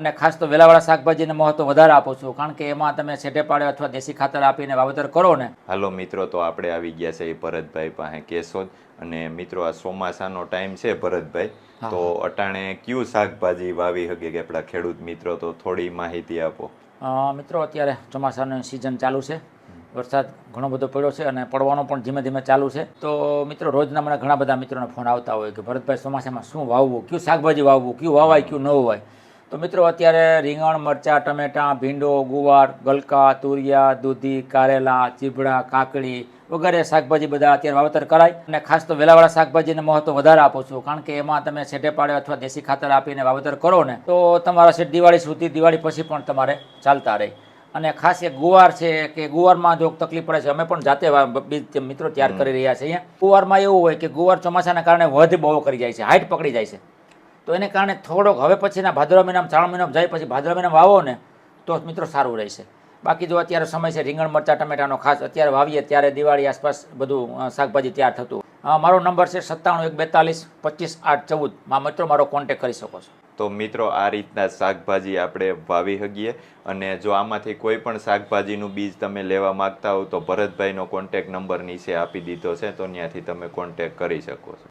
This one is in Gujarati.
અને ખાસ તો વેલાવાળા શાકભાજીને મહત્વ વધારે આપું છું, કારણ કે એમાં તમે છેટે પાડે અથવા દેશી ખાતર આપીને વાવેતર કરો ને. હાલો મિત્રો, તો આપણે આવી ગયા છે ભરતભાઈ પાસે કેશોદ. અને મિત્રો, આ ચોમાસાનો ટાઈમ છે ભરતભાઈ, તો અટાણે કયું શાકભાજી વાવી શકે કે આપણા ખેડૂત મિત્રો, તો થોડી માહિતી આપો. મિત્રો, અત્યારે ચોમાસાની સિઝન ચાલુ છે, વરસાદ ઘણો બધો પડ્યો છે અને પડવાનો પણ ધીમે ધીમે ચાલુ છે. તો મિત્રો, રોજના મને ઘણા બધા મિત્રોના ફોન આવતા હોય કે ભરતભાઈ, ચોમાસામાં શું વાવવું, કયું શાકભાજી વાવવું, કયું વાવાય, કયું ન વાવાય. તો મિત્રો, અત્યારે રીંગણ, મરચાં, ટમેટાં, ભીંડો, ગુવાર, ગલકા, તુરિયા, દૂધી, કારેલા, ચીભડા, કાકડી વગેરે શાકભાજી બધા અત્યારે વાવેતર કરાય. અને ખાસ તો વેલાવાળા શાકભાજીને મહત્વ વધારે આપું છું, કારણ કે એમાં તમે છેટે પાડે અથવા દેશી ખાતર આપીને વાવેતર કરો ને, તો તમારા છેટ દિવાળી સુધી, દિવાળી પછી પણ તમારે ચાલતા રહે. અને ખાસ એક ગુવાર છે કે ગુવારમાં જો તકલીફ પડે છે, અમે પણ જાતે બીજ મિત્રો તૈયાર કરી રહ્યા છીએ. અહીંયા ગુવારમાં એવું હોય કે ગુવાર ચોમાસાના કારણે વધ બહુ કરી જાય છે, હાઈટ પકડી જાય છે. તો એને કારણે થોડોક હવે પછીના ભાદરવા મહિનામાં, શ્રાવણ મહિનામાં જાય પછી ભાદરવા મહિનામાં વાવો ને, તો મિત્રો સારું રહેશે. બાકી જો અત્યારે સમય છે રીંગણ, મરચાં, ટમેટાનો, ખાસ અત્યારે વાવીએ ત્યારે દિવાળી આસપાસ બધું શાકભાજી તૈયાર થતું. મારો નંબર છે 97 142 25 8 14. મિત્રો, મારો કોન્ટેક્ટ કરી શકો છો. તો મિત્રો, આ રીતના શાકભાજી આપણે વાવી શકીએ. અને જો આમાંથી કોઈ પણ શાકભાજીનું બીજ તમે લેવા માંગતા હો, તો ભરતભાઈનો કોન્ટેક્ટ નંબર નીચે આપી દીધો છે, તો ત્યાંથી તમે કોન્ટેક્ટ કરી શકો છો.